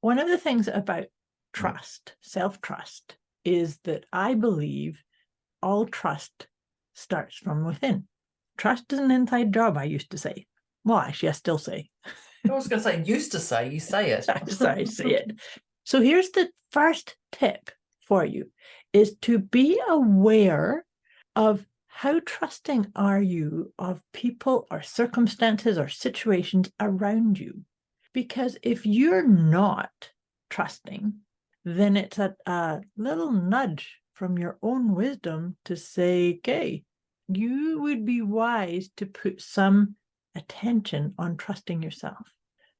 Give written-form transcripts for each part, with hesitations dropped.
one of the things about trust, self-trust, is that I believe all trust starts from within. Trust is an inside job, I used to say. Well, actually, I still say. I was going to say, used to say, you say it. I say it. So here's the first tip for you, is to be aware of how trusting are you of people or circumstances or situations around you. Because if you're not trusting, then it's a little nudge from your own wisdom to say, okay, you would be wise to put some attention on trusting yourself,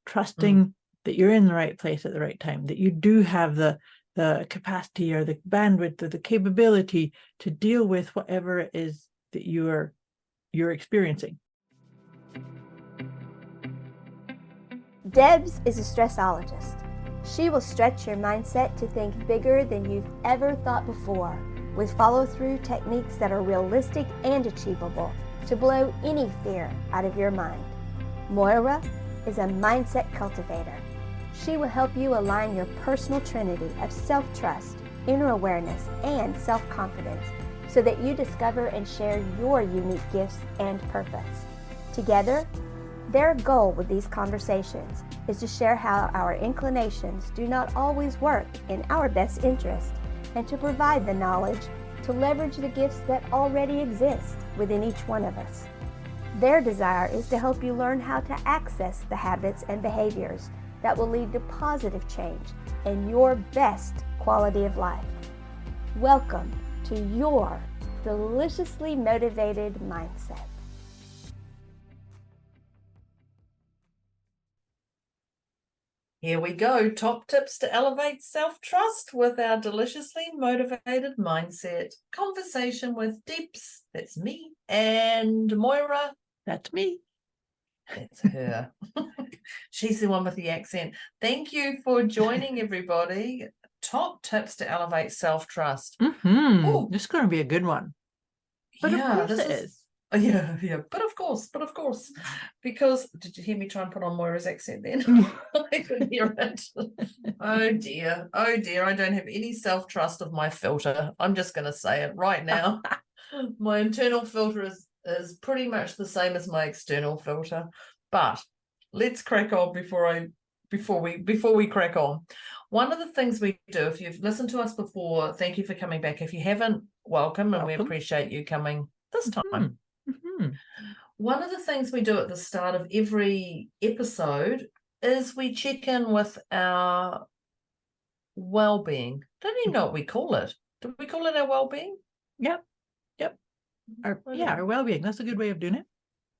trusting that you're in the right place at the right time, that you do have the capacity or the bandwidth or the capability to deal with whatever it is that you're experiencing. Debz is a stressologist. She will stretch your mindset to think bigger than you've ever thought before, with follow-through techniques that are realistic and achievable to blow any fear out of your mind. Moira is a mindset cultivator. She will help you align your personal trinity of self-trust, inner awareness, and self-confidence so that you discover and share your unique gifts and purpose. Together, their goal with these conversations is to share how our inclinations do not always work in our best interest and to provide the knowledge to leverage the gifts that already exist within each one of us. Their desire is to help you learn how to access the habits and behaviors that will lead to positive change and your best quality of life. Welcome to your deliciously motivated mindset. Here we go. Top tips to elevate self-trust with our deliciously motivated mindset. Conversation with Debz, that's me, and Moira, that's me. That's her. She's the one with the accent. Thank you for joining, everybody. Top tips to elevate self-trust. This is going to be a good one. But yeah, of course it is. Yeah. But of course. Because, did you hear me try and put on Moira's accent then? I could hear it. Oh dear. I don't have any self-trust of my filter. I'm just going to say it right now. My internal filter is pretty much the same as my external filter. But let's crack on before we crack on. One of the things we do, if you've listened to us before, thank you for coming back. If you haven't, welcome. And we appreciate you coming this time. One of the things we do at the start of every episode is we check in with our well-being. Don't even know what we call it. Do we call it our well-being? Yep. Our well-being. That's a good way of doing it.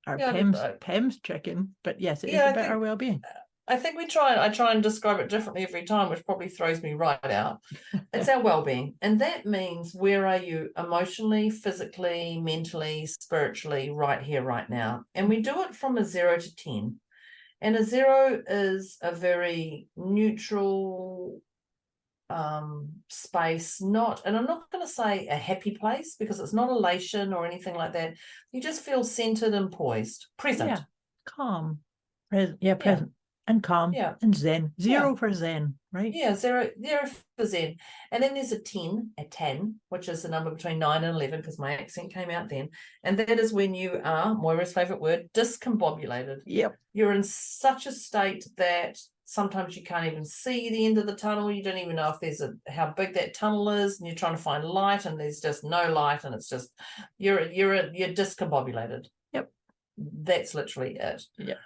Our PEMS check-in, but yes, it is about our well-being. I think I try and describe it differently every time, which probably throws me right out. It's our well-being. And that means, where are you emotionally, physically, mentally, spiritually, right here, right now? And we do it from a 0 to 10. And a 0 is a very neutral space, and I'm not going to say a happy place, because it's not elation or anything like that. You just feel centered and poised, present, calm, present. And calm, and zen. 0 for zen, right? Yeah, zero for zen. And then there's a 10, which is the number between 9 and 11, because my accent came out then. And that is when you are, Moira's favorite word, discombobulated. Yep. You're in such a state that sometimes you can't even see the end of the tunnel. You don't even know if how big that tunnel is, and you're trying to find light, and there's just no light, and it's just you're discombobulated. Yep. That's literally it. Yep.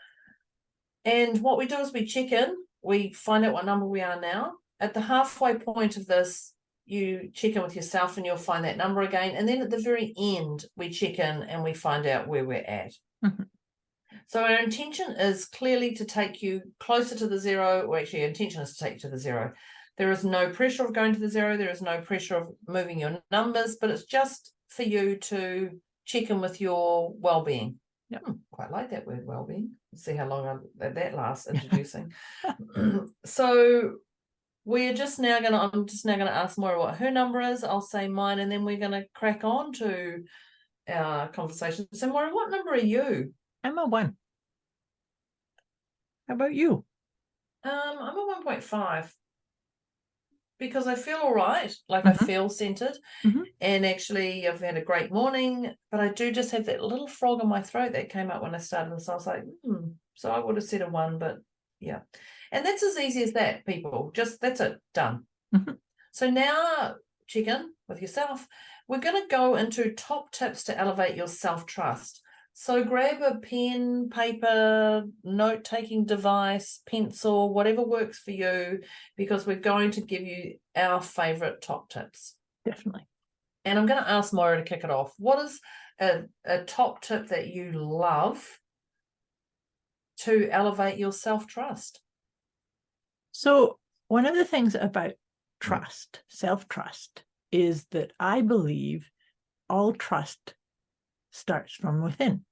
And what we do is we check in, we find out what number we are now. At the halfway point of this, you check in with yourself and you'll find that number again. And then at the very end, we check in and we find out where we're at. So our intention is clearly to take you closer to the 0, or actually our intention is to take you to the 0. There is no pressure of going to the 0. There is no pressure of moving your numbers, but it's just for you to check in with your well-being. Yep. Quite like that word, well-being. See how long that lasts introducing. So I'm just now going to ask Moira what her number is. I'll say mine, and then we're going to crack on to our conversation. So Moira, what number are you? I'm a 1. How about you? I'm a 1.5 because I feel all right. Like I Mhm. feel centered, Mhm. and actually I've had a great morning, but I do just have that little frog in my throat that came up when I started this. I was like, so I would have said a 1, but yeah. And that's as easy as that, people. Just that's it, done. Mhm. So now check in with yourself. We're going to go into top tips to elevate your self-trust. So grab a pen, paper, note-taking device, pencil, whatever works for you, because we're going to give you our favorite top tips. Definitely. And I'm going to ask Moira to kick it off. What is a top tip that you love to elevate your self-trust? So one of the things about trust, self-trust, is that I believe all trust starts from within.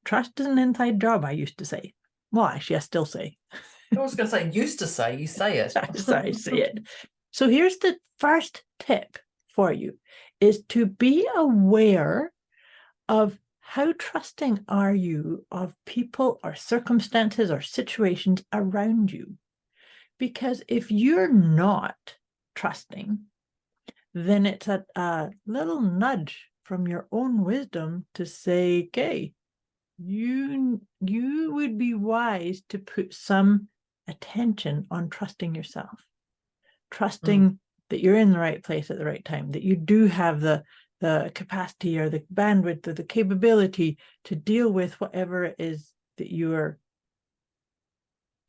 Trust is an inside job, I used to say. Well, actually, I still say. I was going to say, used to say, you say it. I say it. So here's the first tip for you, is to be aware of how trusting are you of people or circumstances or situations around you. Because if you're not trusting, then it's a little nudge from your own wisdom to say, okay, you would be wise to put some attention on trusting yourself, trusting that you're in the right place at the right time, that you do have the capacity or the bandwidth or the capability to deal with whatever it is that you're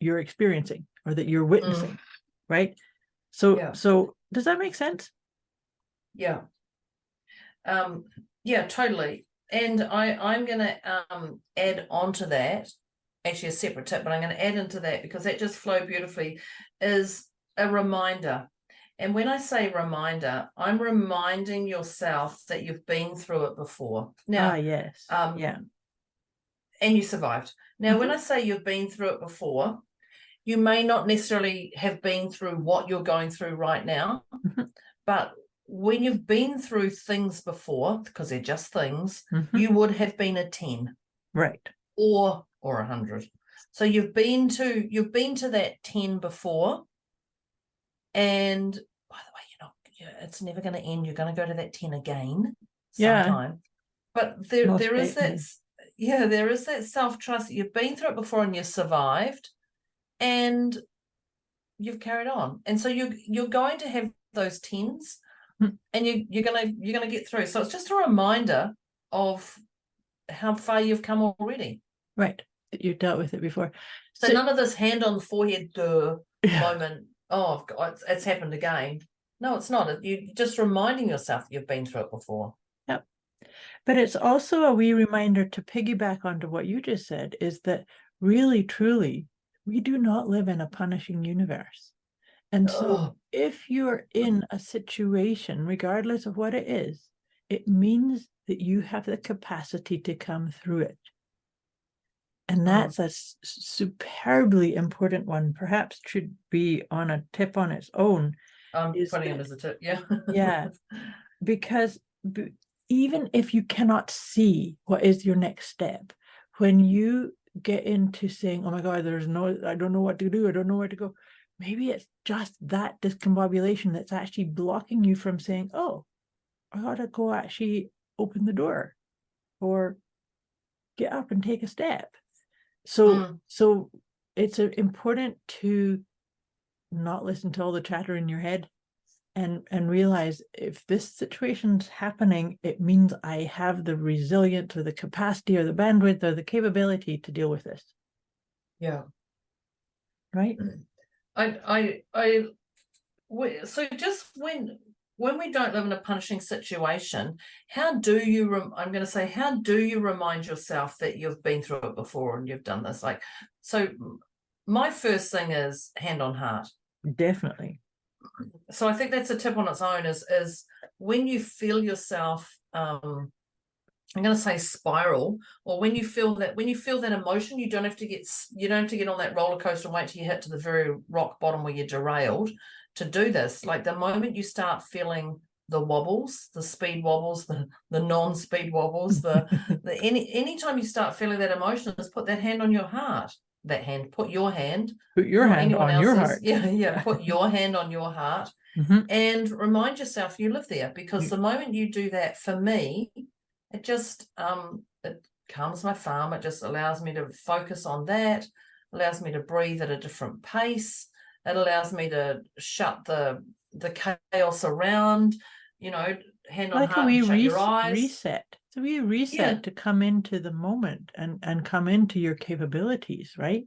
experiencing or that you're witnessing, right? So does that make sense? Yeah. Yeah, totally. And I'm going to add on to that, actually a separate tip, but I'm going to add into that because that just flowed beautifully, is a reminder. And when I say reminder, I'm reminding yourself that you've been through it before. Now, yes. Yeah. And you survived. Now, when I say you've been through it before, you may not necessarily have been through what you're going through right now, but when you've been through things before, because they're just things, you would have been a 10, right, or 100. So you've been to that 10 before, and by the way, it's never going to end. You're going to go to that 10 again sometime. But there is that self-trust that you've been through it before and you survived, and you've carried on, and so you're going to have those 10s. And you're gonna get through. So it's just a reminder of how far you've come already. Right. That you dealt with it before. So none of this hand on the forehead moment. Oh God, it's happened again. No, it's not. You're just reminding yourself that you've been through it before. Yep. But it's also a wee reminder to piggyback onto what you just said, is that really, truly, we do not live in a punishing universe. And so if you're in a situation, regardless of what it is, it means that you have the capacity to come through it. And that's a superbly important one, perhaps should be on a tip on its own. I'm putting it as a tip, yeah. Yeah, because even if you cannot see what is your next step, when you get into saying, oh my God, I don't know what to do, I don't know where to go, maybe it's just that discombobulation that's actually blocking you from saying, oh, I gotta go actually open the door or get up and take a step. So it's important to not listen to all the chatter in your head and realize, if this situation's happening, it means I have the resilience or the capacity or the bandwidth or the capability to deal with this. Yeah. Right? So just when we don't live in a punishing situation, how do you remind yourself that you've been through it before and you've done this? Like, so my first thing is hand on heart. Definitely. So I think that's a tip on its own, is when you feel yourself, I'm going to say spiral, or when you feel that emotion, you don't have to get on that roller coaster and wait till you hit to the very rock bottom where you're derailed to do this. Like the moment you start feeling the wobbles, the speed wobbles, the non-speed wobbles, anytime you start feeling that emotion, just put that hand on your heart that hand, put your hand, Put your not hand anyone on your else's. heart. Yeah, put your hand on your heart Mhm. and remind yourself you live there, because the moment you do that, for me, it just it calms my farm. It just allows me to focus on that, allows me to breathe at a different pace. It allows me to shut the chaos around, hand on Like a heart wee and shut your eyes. reset. It's a wee reset to come into the moment and come into your capabilities, right?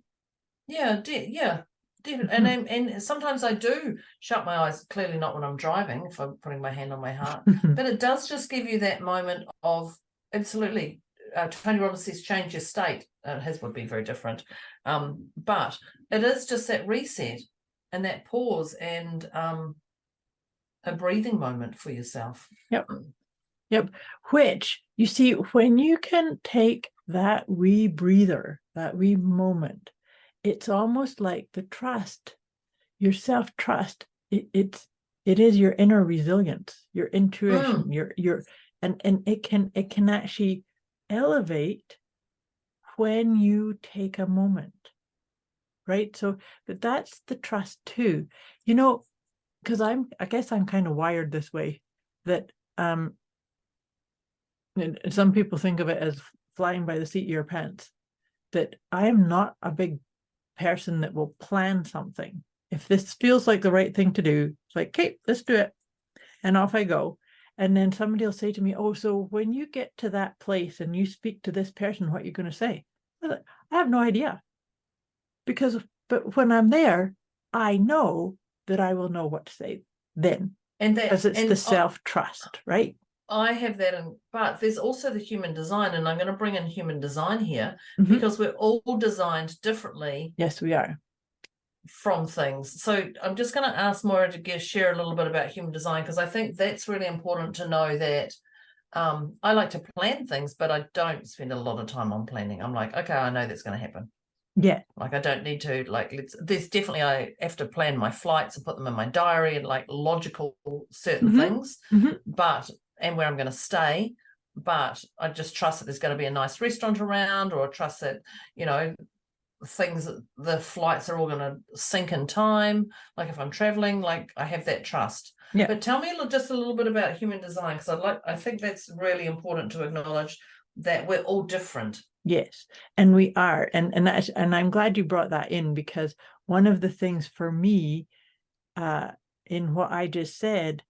Yeah, yeah. And sometimes I do shut my eyes, clearly not when I'm driving, if I'm putting my hand on my heart, but it does just give you that moment of, absolutely. Tony Robbins says change your state. His would be very different, but it is just that reset and that pause and a breathing moment for yourself. Yep. Which, you see, when you can take that wee breather, that wee moment, it's almost like the trust, your self-trust. It is your inner resilience, your intuition, and it can actually elevate when you take a moment, right? So, but that's the trust too, because I guess I'm kind of wired this way, that and some people think of it as flying by the seat of your pants, that I am not a big person that will plan something. If this feels like the right thing to do, it's like, okay, let's do it. And off I go. And then somebody will say to me, oh, so when you get to that place and you speak to this person, what are you going to say? I have no idea. But when I'm there, I know that I will know what to say then. And because it's the self-trust, right? I have that, but there's also the human design, and I'm going to bring in human design here because we're all designed differently. Yes, we are. From things. So I'm just going to ask Moira to share a little bit about human design, because I think that's really important to know that I like to plan things, but I don't spend a lot of time on planning. I'm like, okay, I know that's going to happen. Yeah. Like I don't need to, there's definitely, I have to plan my flights and put them in my diary and like logical certain things, and where I'm going to stay. But I just trust that there's going to be a nice restaurant around, or trust that, things, the flights are all going to sync in time. Like if I'm traveling, like I have that trust. Yeah. But tell me just a little bit about human design, because I think that's really important to acknowledge that we're all different. Yes, and we are, and I'm glad you brought that in, because one of the things for me, in what I just said,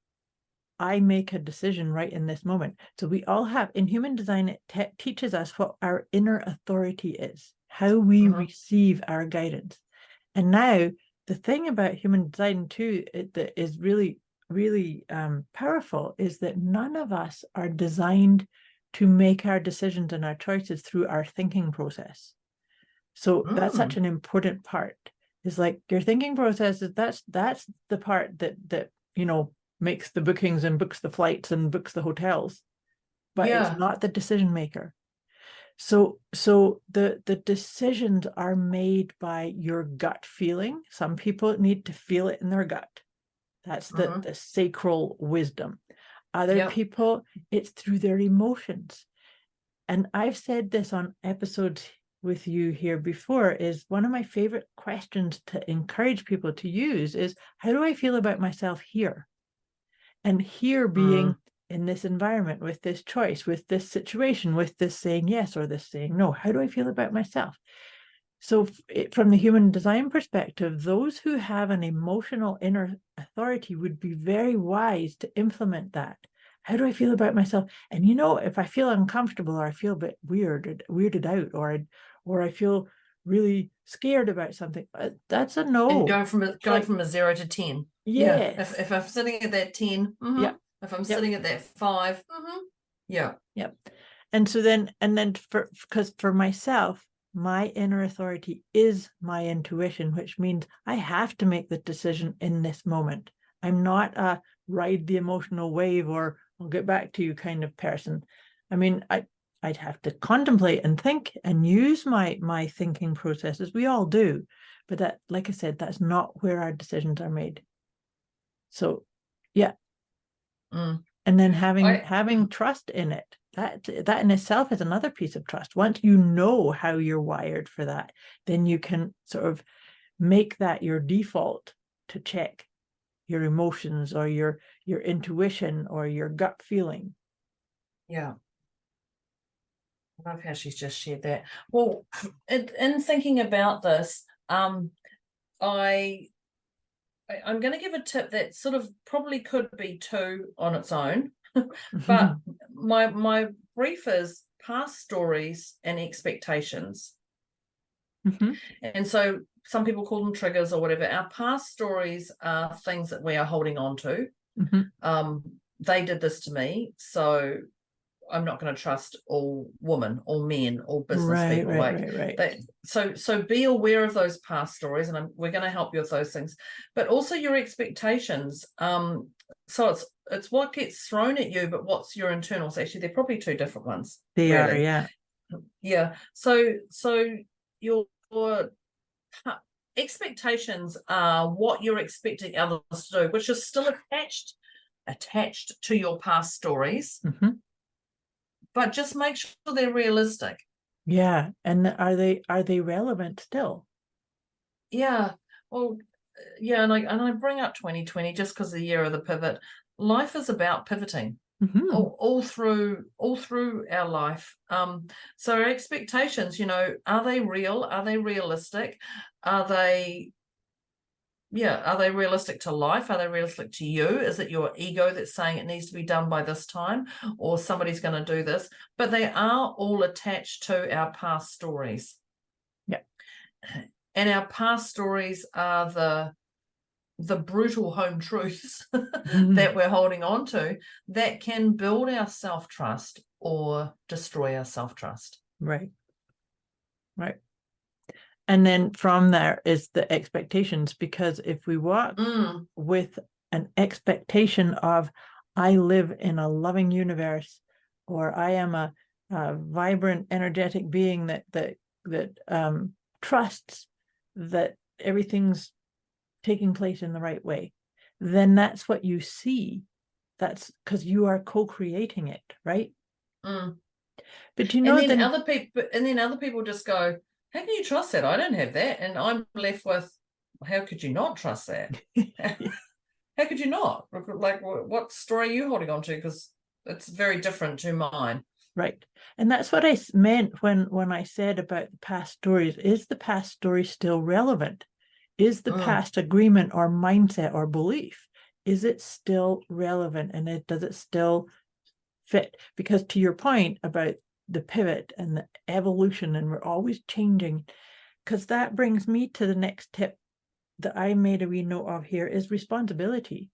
I make a decision right in this moment. So we all have, in human design, it teaches us what our inner authority is, how we receive our guidance. And now the thing about human design too, that is really, really powerful, is that none of us are designed to make our decisions and our choices through our thinking process. So that's such an important part. Is like your thinking process is that's the part that makes the bookings and books the flights and books the hotels, but it's not the decision maker. So the decisions are made by your gut feeling. Some people need to feel it in their gut. That's the sacral wisdom. Other people, it's through their emotions. And I've said this on episodes with you here before, is one of my favorite questions to encourage people to use is, how do I feel about myself here? And here being in this environment, with this choice, with this situation, with this saying yes or this saying no, how do I feel about myself? So from the human design perspective, those who have an emotional inner authority would be very wise to implement that. How do I feel about myself? And if I feel uncomfortable, or I feel a bit weirded out, or I feel really scared about something, that's a no. And going from a 0 to 10. Yes. If I'm sitting at that 10, if I'm sitting at that 5, And so then because for myself, my inner authority is my intuition, which means I have to make the decision in this moment. I'm not a ride the emotional wave or I'll get back to you kind of person. I mean, I'd have to contemplate and think and use my thinking processes. We all do. But that, like I said, that's not where our decisions are made. So, yeah. And then having trust in it, that in itself is another piece of trust. Once you know how you're wired for that, then you can sort of make that your default to check your emotions or your intuition or your gut feeling. Yeah. I love how she's just shared that. Well, in thinking about this, I'm going to give a tip that sort of probably could be 2 on its own, but my brief is past stories and expectations. And so some people call them triggers or whatever. Our past stories are things that we are holding on to. They did this to me, so I'm not going to trust all women, all men, all business people. Right. So be aware of those past stories, and we're going to help you with those things. But also your expectations. So it's what gets thrown at you, but what's your internals? Actually, they're probably 2 different ones. They are, yeah. Yeah. So your expectations are what you're expecting others to do, which is still attached to your past stories. But just make sure they're realistic. Yeah. And are they relevant still? Yeah. Well, yeah, and I bring up 2020 just because the year of the pivot. Life is about pivoting. All through our life. So our expectations, are they real? Are they realistic? Are they realistic to life? Are they realistic to you? Is it your ego that's saying it needs to be done by this time, or somebody's going to do this? But they are all attached to our past stories. Yeah. And our past stories are the brutal home truths that we're holding on to that can build our self-trust or destroy our self-trust. Right. And then from there is the expectations, because if we walk with an expectation of, I live in a loving universe, or I am a vibrant, energetic being that trusts that everything's taking place in the right way, then that's what you see. That's because you are co-creating it, right? But then other people just go, how can you trust that? I don't have that. And I'm left with, how could you not trust that? How could you not? Like, what story are you holding on to? Because it's very different to mine. Right. And that's what I meant when I said about the past stories. Is the past story still relevant? Is the past agreement or mindset or belief, is it still relevant? And does it still fit? Because to your point about the pivot and the evolution, and we're always changing, because that brings me to the next tip that I made a wee note of here, is responsibility.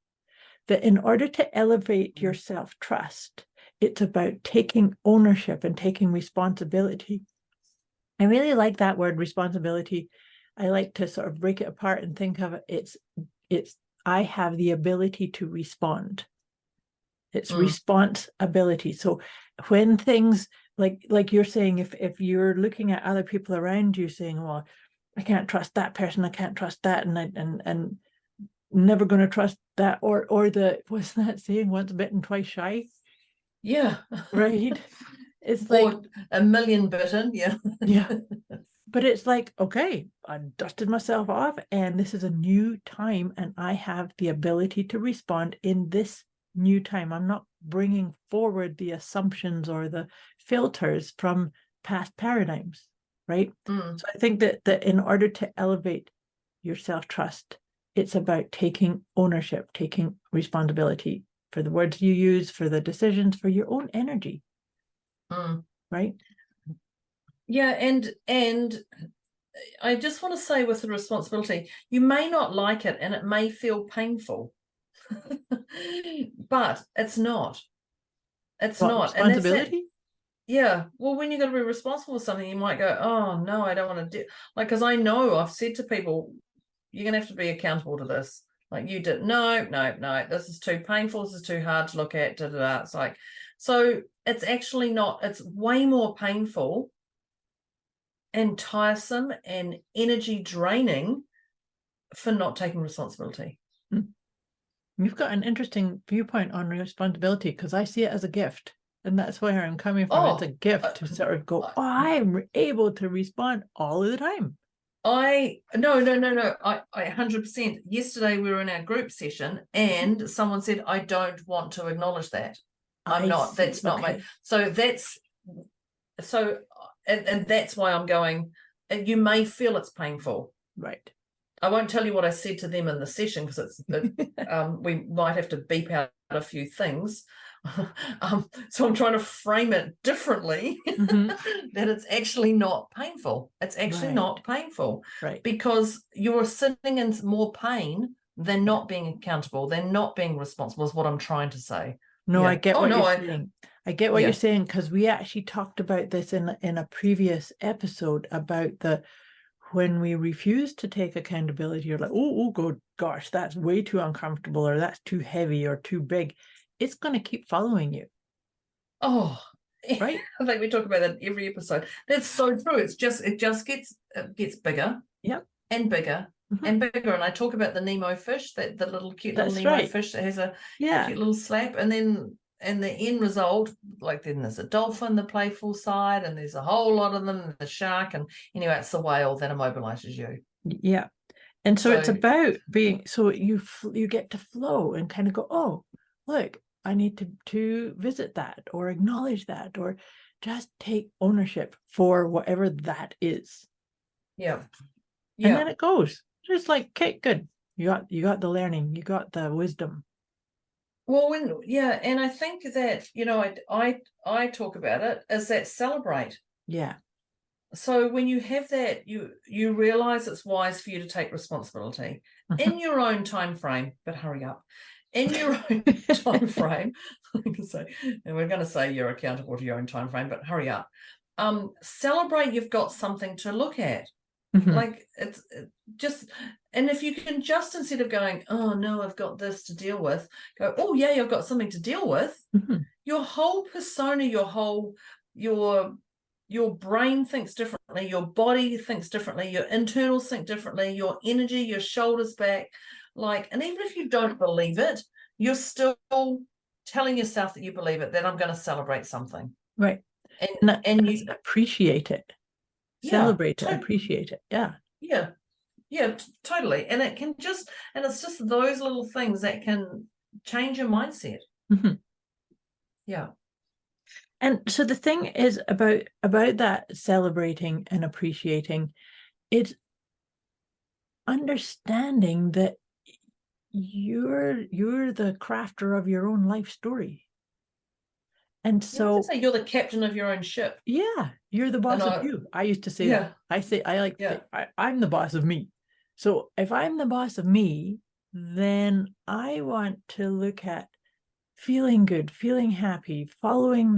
That in order to elevate your self-trust, it's about taking ownership and taking responsibility. I really like that word, responsibility. I like to sort of break it apart and think of it. It's I have the ability to respond. It's responsibility. So when things like you're saying, if you're looking at other people around you saying, well, I can't trust that person, I can't trust that, and never going to trust that, or what's that saying, once bitten, twice shy? Yeah. Right. It's or like a million bitten. Yeah. Yeah. But it's like, okay, I dusted myself off and this is a new time and I have the ability to respond in this new time. I'm not bringing forward the assumptions or the filters from past paradigms, right? So I think that in order to elevate your self-trust, it's about taking ownership, taking responsibility for the words you use, for the decisions, for your own energy, right? Yeah, and I just want to say, with the responsibility, you may not like it and it may feel painful, but it's not. It's not. Responsibility? Yeah. Well, when you're going to be responsible for something, you might go, oh, no, I don't want to do, like, because I know I've said to people, you're going to have to be accountable to this. Like you did, no, this is too painful. This is too hard to look at. It's like, so it's actually not, it's way more painful and tiresome and energy draining for not taking responsibility. You've got an interesting viewpoint on responsibility, because I see it as a gift. And that's where I'm coming from. It's a gift to sort of go, I'm able to respond all of the time. No. I 100%. Yesterday we were in our group session and someone said, I don't want to acknowledge that. That's not my, so and that's why I'm going, you may feel it's painful. Right. I won't tell you what I said to them in the session because we might have to beep out a few things. So I'm trying to frame it differently, that it's actually not painful. It's actually not painful, right? Because you're sitting in more pain than not being accountable, than not being responsible, is what I'm trying to say. No, I get what you're saying. I get what you're saying, because we actually talked about this in a previous episode about when we refuse to take accountability, you're like, oh, good gosh, that's way too uncomfortable, or that's too heavy or too big. It's going to keep following you. Oh, right. I think we talk about that every episode. That's so true. It just gets bigger. Yep. And bigger. And bigger. And I talk about the Nemo fish, the little cute little Nemo fish that has a cute little slap, and then the end result, like then there's a dolphin, the playful side, and there's a whole lot of them, the shark, and anyway, it's the whale that immobilizes you. Yeah. And so it's about being, so you get to flow and kind of go, oh, look, I need to visit that or acknowledge that, or just take ownership for whatever that is. Yeah. And then it goes. It's like, okay, good. You got the learning, you got the wisdom. Well, and I think that, I talk about it as that celebrate. Yeah. So when you have that, you realize it's wise for you to take responsibility in your own time frame, but hurry up. In your own time frame, and we're going to say you're accountable to your own time frame, but hurry up. Celebrate you've got something to look at. Like it's just, and if you can just, instead of going, oh no, I've got this to deal with, go, oh yeah, I've got something to deal with. Your whole persona, your brain thinks differently, your body thinks differently, your internals think differently, your energy, your shoulders back, and even if you don't believe it, you're still telling yourself that you believe it, that I'm going to celebrate something. Right. And you appreciate it. Celebrate it, appreciate it. Yeah, totally. And it can just, and it's just those little things that can change your mindset. Yeah. And so the thing is about that celebrating and appreciating, it's understanding that you're the crafter of your own life story. And so you're the captain of your own ship. Yeah, you're the boss of you. I used to say that. I'm the boss of me. So if I'm the boss of me, then I want to look at feeling good, feeling happy, following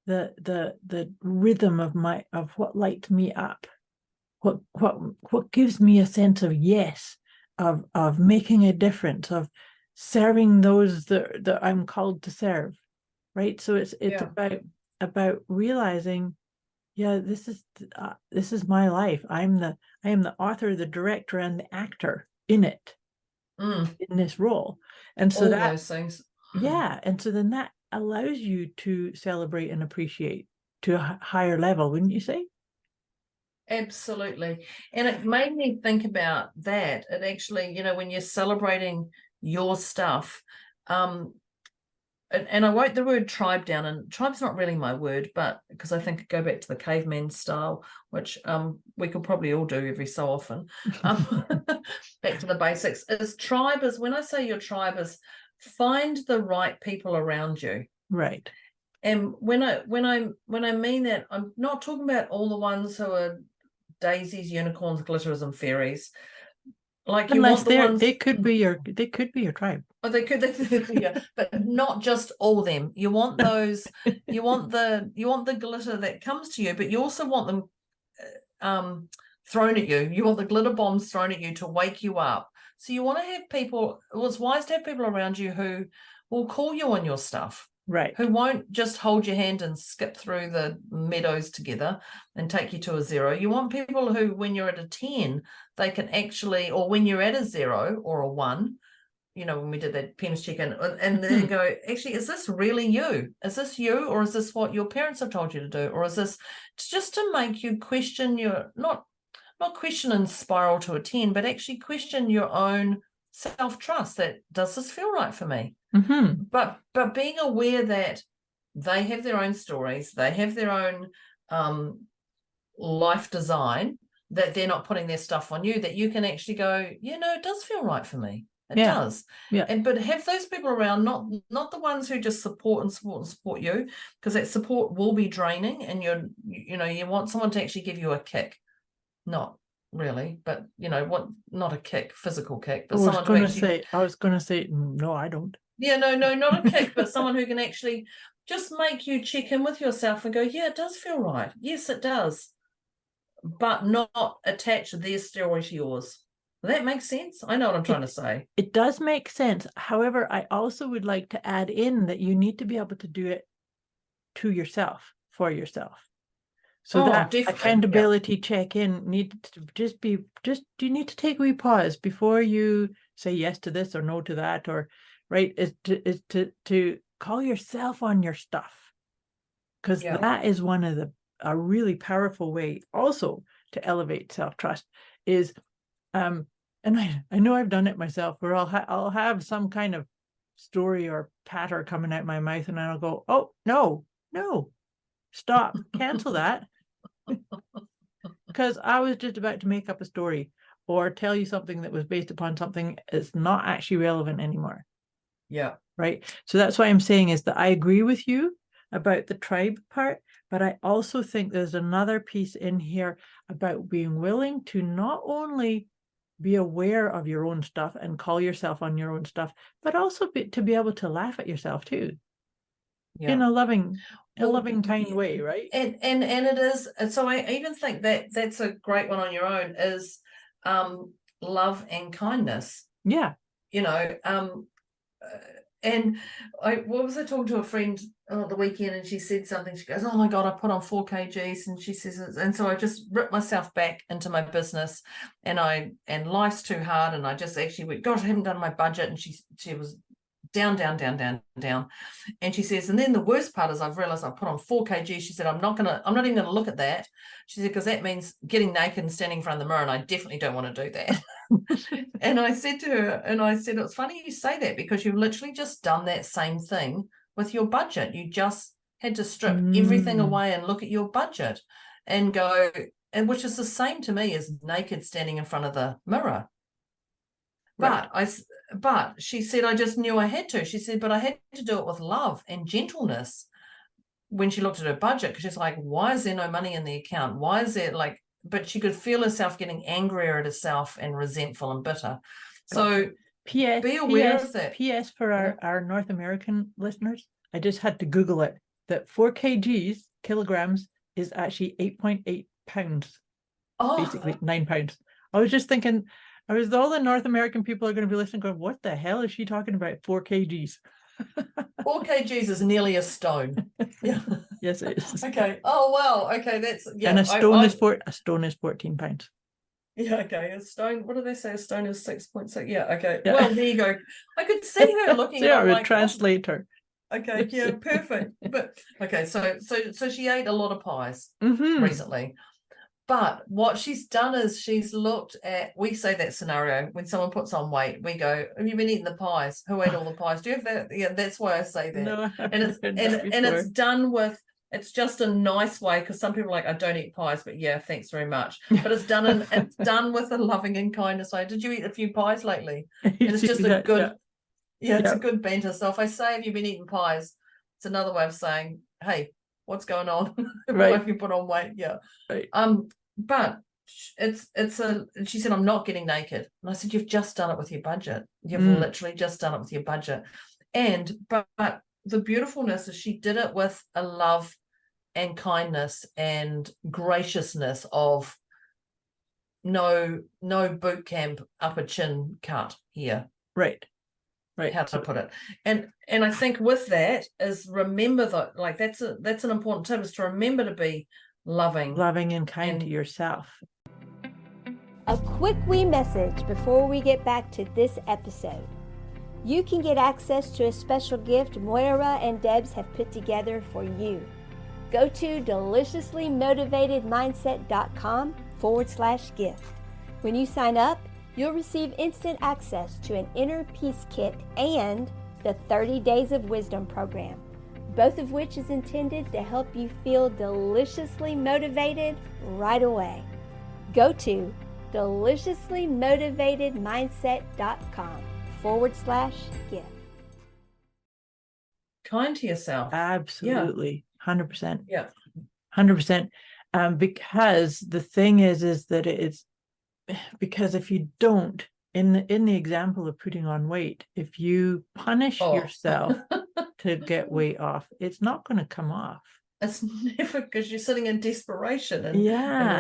the rhythm of what lights me up, what gives me a sense of yes, of making a difference, of serving those that I'm called to serve. Right. So it's about realizing, this is my life. I am the author, the director, and the actor in it, in this role. And so all those things. Yeah. And so then that allows you to celebrate and appreciate to a higher level, wouldn't you say? Absolutely. And it made me think about that. It actually, when you're celebrating your stuff, and I wrote the word tribe down, and tribe's not really my word, but because I think go back to the caveman style, which we could probably all do every so often. Back to the basics. Tribe is, when I say your tribe, is find the right people around you. Right. And when I mean that, I'm not talking about all the ones who are daisies, unicorns, glitterers, and fairies. Unless they could be your tribe. Oh, they could, but not just all of them. You want those. you want the glitter that comes to you, but you also want them thrown at you. You want the glitter bombs thrown at you to wake you up. So you want to have people. Well, it's wise to have people around you who will call you on your stuff. Right. Who won't just hold your hand and skip through the meadows together and take you to a 0. You want people who, when you're at a 10, they can actually, or when you're at a 0 or a 1, when we did that PIMS check-in, and then go, actually, is this really you? Is this you, or is this what your parents have told you to do? Or is this just to make you question your, not question and spiral to a 10, but actually question your own self-trust, that does this feel right for me? But being aware that they have their own stories, they have their own life design, that they're not putting their stuff on you, that you can actually go, it does feel right for me. It does. Yeah. But have those people around, not the ones who just support you, because that support will be draining, and you want someone to actually give you a kick. Not really, but not a kick, physical kick, but someone I was gonna say, no, I don't. Yeah, no, not a kick, but someone who can actually just make you check in with yourself and go, yeah, it does feel right. Yes, it does. But not attach their story to yours. Does that make sense? I know what I'm trying to say. It does make sense. However, I also would like to add in that you need to be able to do it to yourself, for yourself. So that accountability check-in needs to you need to take a wee pause before you say yes to this or no to that, or right, is to call yourself on your stuff. Because that is one of a really powerful way also to elevate self-trust is, and I know I've done it myself, where I'll have some kind of story or patter coming out my mouth, and I'll go, oh, no, stop, cancel that. Because I was just about to make up a story or tell you something that was based upon something that's not actually relevant anymore. Yeah. Right. So that's why I'm saying is that I agree with you about the tribe part, but I also think there's another piece in here about being willing to not only be aware of your own stuff and call yourself on your own stuff, but also to be able to laugh at yourself too. Yeah. In a loving, kind way, right? And it is. So I even think that that's a great one on your own is love and kindness. Yeah. And what was I talking to a friend the weekend, and she said something. She goes, "Oh my God, I put on 4 kgs," and she says, and so I just ripped myself back into my business, and life's too hard, and I just actually went, "Gosh, I haven't done my budget," and she was down, and she says, and then the worst part is I've realized I put on 4 kgs. She said, I'm not even gonna look at that. She said, because that means getting naked and standing in front of the mirror, and I definitely don't want to do that. And I said to her, it's funny you say that, because you've literally just done that same thing with your budget. You just had to strip everything away and look at your budget and go, and which is the same to me as naked standing in front of the mirror. Right. But she said, I just knew I had to. She said, but I had to do it with love and gentleness when she looked at her budget, because she's like, why is there no money in the account? Why is there but she could feel herself getting angrier at herself and resentful and bitter. So be aware of that. P.S. for our North American listeners, I just had to Google it, that 4 kilograms is actually 8.8 pounds, basically 9 pounds. I was just thinking, all the North American people are going to be listening going, what the hell is she talking about? 4 kgs. 4 kgs is nearly a stone. Yeah. Yes, it is. Okay. Oh wow. Okay, that's And a stone is 14 pounds. Yeah. Okay. A stone. What do they say? A stone is 6.6. Yeah. Okay. Yeah. Well, there you go. I could see her looking. Yeah, translator. Okay. Yeah. Perfect. But okay. So she ate a lot of pies recently. But what she's done is she's looked at, we say that scenario when someone puts on weight, we go, have you been eating the pies? Who ate all the pies? Do you have that? Yeah, that's why I say that. No, and it's done with, it's just a nice way, because some people are like, I don't eat pies, but yeah, thanks very much. But it's done with a loving and kindness way. Did you eat a few pies lately? And it's just a good, it's a good banter. So if I say, have you been eating pies? It's another way of saying, hey, what's going on? Right. If you put on weight, yeah. Right. But she said, I'm not getting naked. And I said, you've just done it with your budget. You've literally just done it with your budget. But the beautifulness is she did it with a love and kindness and graciousness of no boot camp upper chin cut here. Right. How to put it. And I think with that is remember that, like, that's an important tip, is to remember to be loving and kind to yourself. A quick wee message before we get back to this episode. you can get access to a special gift Moira and Debz have put together for you. Go to deliciouslymotivatedmindset.com/gift. When you sign up, you'll receive instant access to an Inner Peace Kit and the 30 Days of Wisdom program, both of which is intended to help you feel deliciously motivated right away. Go to deliciouslymotivatedmindset.com/gift. Kind to yourself. Absolutely. 100%. Yeah. 100%. Because the thing is that it's because if you don't, in the example of putting on weight, if you punish yourself to get weight off, it's not going to come off. It's never, because you're sitting in desperation and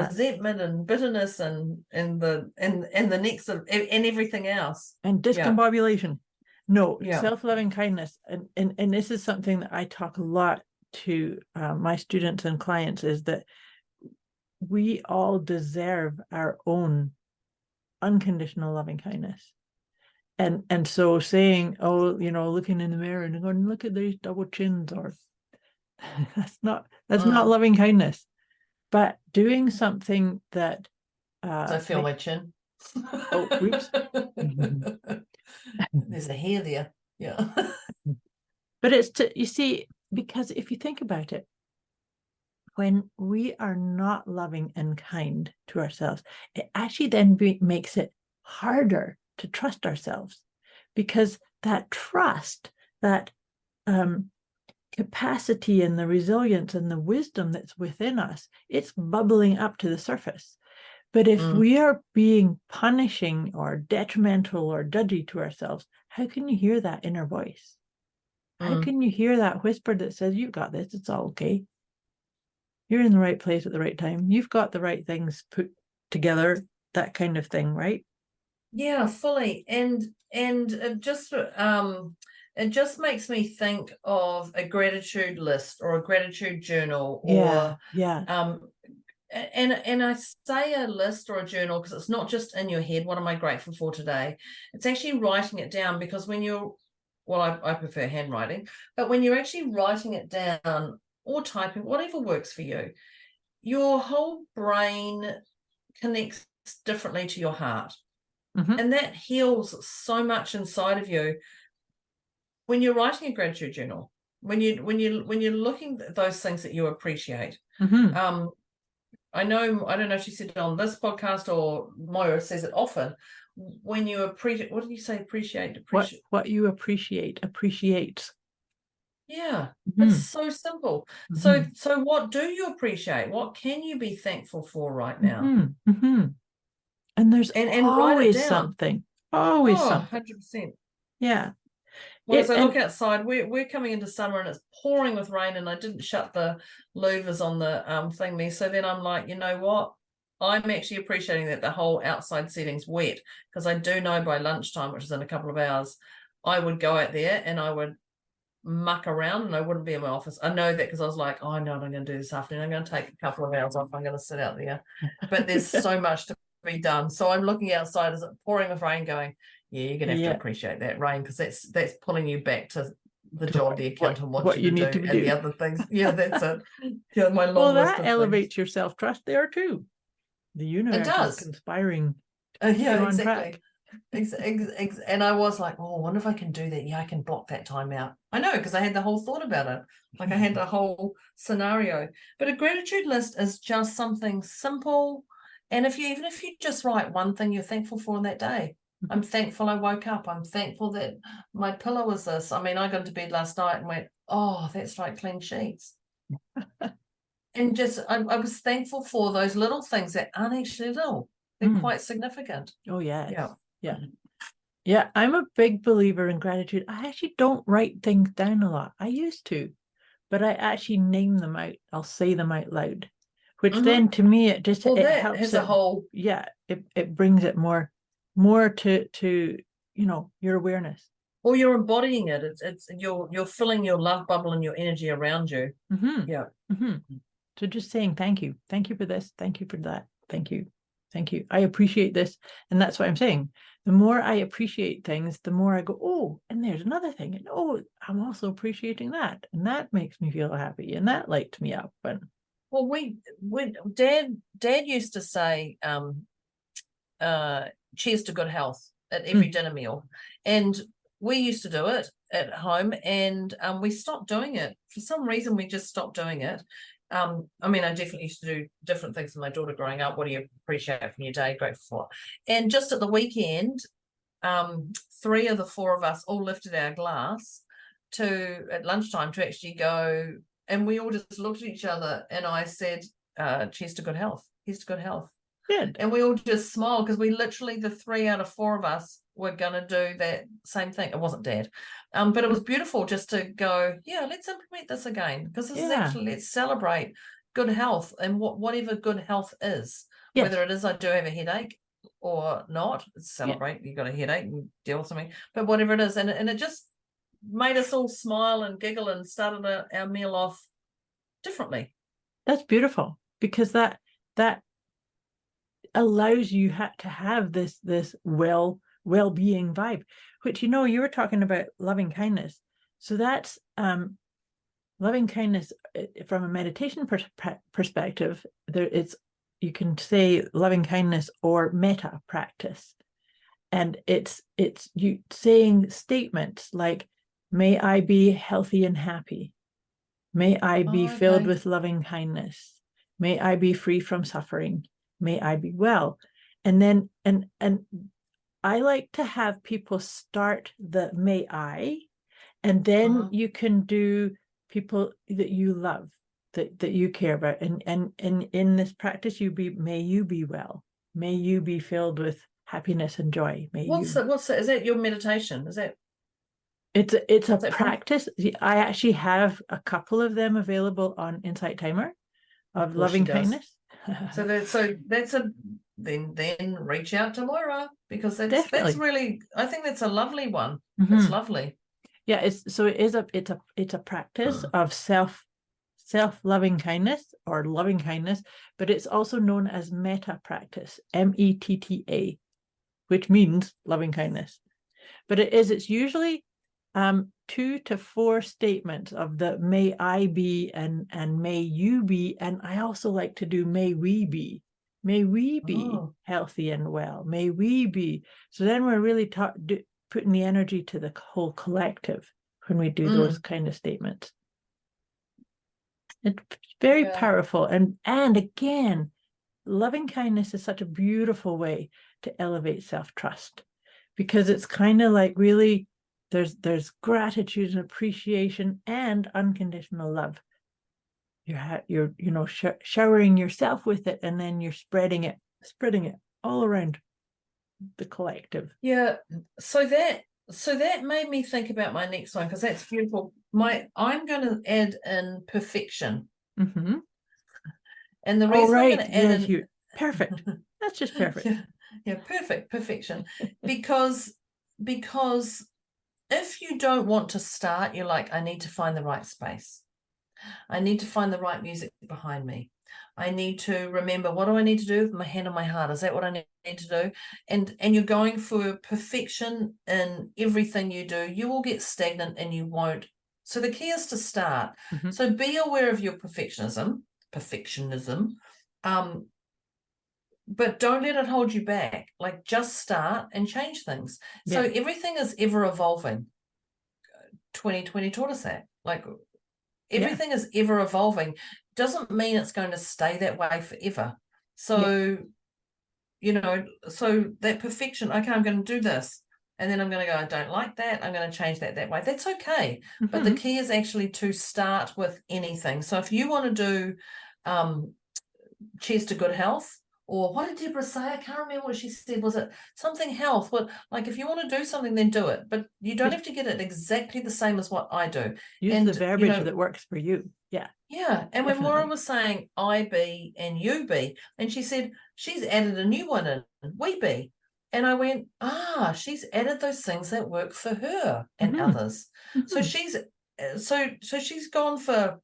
resentment and bitterness and the next and everything else. And discombobulation. No, self-loving kindness. And this is something that I talk a lot to my students and clients, is that we all deserve our own unconditional loving kindness. And so saying, oh, looking in the mirror and going, look at these double chins, or that's not loving kindness. But doing something that I feel my chin. Oh, oops. There's a hair there. Yeah. But it's you see, because if you think about it, when we are not loving and kind to ourselves, it actually then makes it harder to trust ourselves, because that trust, that capacity and the resilience and the wisdom that's within us, it's bubbling up to the surface. But if we are being punishing or detrimental or judgy to ourselves, how can you hear that inner voice? How can you hear that whisper that says, you've got this, it's all okay. You're in the right place at the right time. You've got the right things put together, that kind of thing, right? Yeah, fully. And it just makes me think of a gratitude list or a gratitude journal, or and I say a list or a journal because it's not just in your head. What am I grateful for today? It's actually writing it down, because when I prefer handwriting, but when you're actually writing it down or typing, whatever works for you, your whole brain connects differently to your heart. And that heals so much inside of you. When you're writing a gratitude journal, when you're looking at those things that you appreciate, I don't know if she said it on this podcast or Moira says it often. When you appreciate, what did you say? Appreciate. What you appreciate appreciates. Yeah, it's so simple. So what do you appreciate? What can you be thankful for right now? And there's and always write it down. Something. Something. 100%. Yeah. Well, as I look outside, we're coming into summer and it's pouring with rain, and I didn't shut the louvers on the thingy. So then I'm like, you know what? I'm actually appreciating that the whole outside setting's wet, because I do know by lunchtime, which is in a couple of hours, I would go out there and I would muck around and I wouldn't be in my office. I know that because I was like, oh, I know what I'm going to do this afternoon. I'm going to take a couple of hours off. I'm going to sit out there. But there's so much to be done. So I'm looking outside as it pouring with rain going, yeah, you're going to have to appreciate that rain, because that's pulling you back to the job the accountant wants you to do, and the other things. Yeah, that's it. Yeah, my long list of elevates things. your self-trust there too. The universe is conspiring. Yeah, exactly. And I was like, oh, I wonder if I can do that. Yeah, I can block that time out. I know, because I had the whole thought about it. Like I had the whole scenario. But a gratitude list is just something simple. And even if you just write one thing you're thankful for in that day. I'm thankful I woke up. I'm thankful that my pillow was this. I mean, I got into bed last night and went, oh, that's right, clean sheets. And just, I was thankful for those little things that aren't actually little. They're quite significant. Oh, yeah. Yeah, I'm a big believer in gratitude. I actually don't write things down a lot. I used to, but I actually name them out. I'll say them out loud, which then to me, it just it helps as a whole. Yeah, it brings it more to your awareness. Or you're embodying it. It's you're filling your love bubble and your energy around you. So just saying thank you for this, thank you for that, thank you, I appreciate this. And that's what I'm saying. The more I appreciate things, the more I go, oh, and there's another thing. And oh, I'm also appreciating that. And that makes me feel happy. And that lights me up. And well, Dad used to say, cheers to good health at every dinner meal. And we used to do it at home, and we stopped doing it. For some reason, we just stopped doing it. I mean, I definitely used to do different things with my daughter growing up. What do you appreciate from your day? Grateful for. And just at the weekend, 3 of the 4 of us all lifted our glass at lunchtime to actually go, and we all just looked at each other, and I said, cheers to good health. Here's to good health. good. And we all just smiled, because we literally, the 3 out of 4 of us were going to do that same thing. It wasn't Dad. But it was beautiful just to go, yeah, let's implement this again, because this is actually, let's celebrate good health and whatever good health is. Yes. Whether it is I do have a headache or not, celebrate, you got a headache and deal with something, but whatever it is. And it just made us all smile and giggle and started our meal off differently. That's beautiful, because that allows you to have this well-being vibe, which, you were talking about loving kindness. So that's loving kindness from a meditation perspective. You can say loving kindness or metta practice, and it's you saying statements like, may I be healthy and happy, may I be filled with loving kindness, may I be free from suffering, may I be well. And then and I like to have people start the may I, and then you can do people that you love, that you care about. And in this practice, may you be well, may you be filled with happiness and joy. What's that? Is that your meditation? Is that? It's a practice. I actually have a couple of them available on Insight Timer of loving kindness. Then reach out to Moira, because that's really, I think that's a lovely one. It's lovely. Yeah, it's a practice of self-loving kindness or loving kindness, but it's also known as metta practice, METTA, which means loving kindness. But it's usually 2 to 4 statements of the may I be and may you be. And I also like to do may we be healthy and well, may we be. So then we're really putting the energy to the whole collective when we do those kind of statements. It's very powerful. And again, loving kindness is such a beautiful way to elevate self-trust, because it's kind of like really there's gratitude and appreciation and unconditional love. You're showering yourself with it, and then you're spreading it all around the collective. Yeah. So that made me think about my next one, because that's beautiful. I'm going to add in perfection. Mm-hmm. And the reason I'm going to add in perfect. That's just perfect. Yeah, perfection. because if you don't want to start, you're like, I need to find the right space. I need to find the right music behind me. I need to remember, what do I need to do with my hand on my heart? Is that what I need to do? And you're going for perfection in everything you do, you will get stagnant and you won't. So the key is to start. Mm-hmm. So be aware of your perfectionism, but don't let it hold you back. Like, just start and change things. Yeah. So everything is ever evolving. 2020 taught us that. Like, everything is ever evolving. Doesn't mean it's going to stay that way forever. So, so that perfection, okay, I'm going to do this. And then I'm going to go, I don't like that. I'm going to change that way. That's okay. Mm-hmm. But the key is actually to start with anything. So if you want to do cheers to good health, or what did Deborah say? I can't remember what she said. Was it something health? Well, like, if you want to do something, then do it. But you don't have to get it exactly the same as what I do. Use the verbiage that works for you. Yeah. Yeah. And when Moira was saying I be and you be, and she said she's added a new one in, we be. And I went, she's added those things that work for her and others. Mm-hmm. So she's gone for.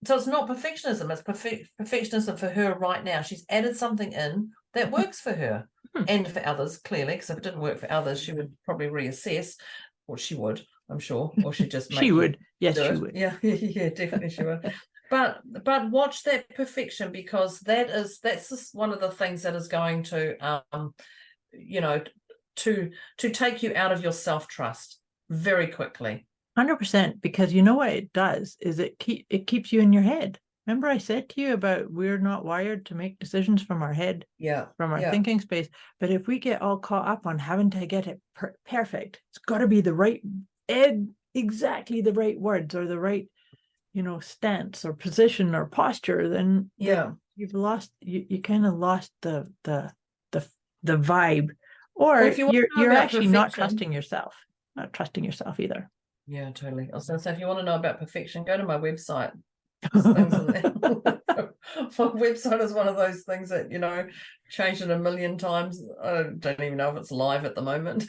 So it's not perfectionism, it's perfectionism for her right now. She's added something in that works for her. and for others, clearly, because if it didn't work for others, she would probably reassess, or she would, I'm sure, or she'd just make She you would. Yes, do she it. would. Yeah, yeah, definitely she would. But watch that perfection, because that's just one of the things that is going to you know, to take you out of your self-trust very quickly. 100%, because you know what it does is it keeps you in your head. Remember I said to you about we're not wired to make decisions from our head, from our thinking space. But if we get all caught up on having to get it perfect, it's got to be the right, exactly the right words or the right, stance or position or posture, then you've lost, you kind of lost the vibe, or if you you're actually not perfection, not trusting yourself either. Yeah, totally. I was going to say, if you want to know about perfection, go to my website. There's things in there. My website is one of those things that, changed it a million times. I don't even know if it's live at the moment.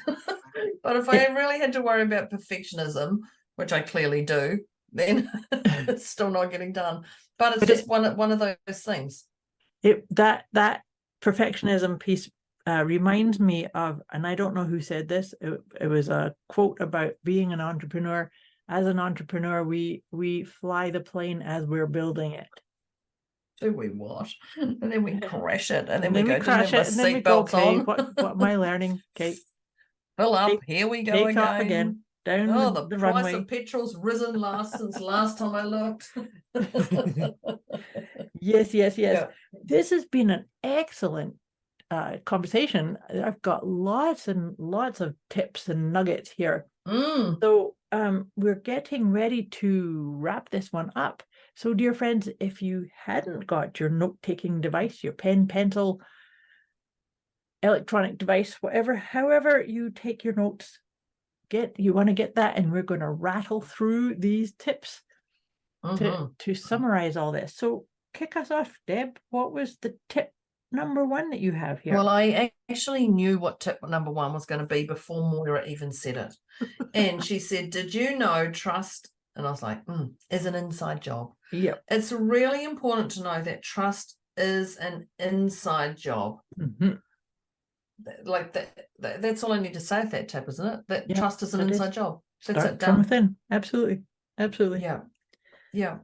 But if I really had to worry about perfectionism, which I clearly do, then it's still not getting done. But it's just one of those things. That perfectionism piece reminds me of, and I don't know who said this, it was a quote about being an entrepreneur. As an entrepreneur, we fly the plane as we're building it. Do we what? And then we crash it, and then we go, crash it, and then we go, okay, what am I learning? Okay, fill up, here we go take off again. Down the price runway. of petrol's risen since last time I looked. Yes. Yeah. This has been an excellent conversation. I've got lots and lots of tips and nuggets here. So we're getting ready to wrap this one up. So, dear friends, if you hadn't got your note-taking device, your pen, pencil, electronic device, however you take your notes, you want to get that, and we're going to rattle through these tips to summarize all this. So kick us off, Deb. What was the tip number 1 that you have here? Well, I actually knew what tip number 1 was going to be before Moira even said it. And she said, did you know trust? And I was like, is an inside job. Yeah. It's really important to know that trust is an inside job. Like that's all I need to say with that tip, isn't it? That trust is an inside job. That's it, done. From within. Absolutely. Yeah.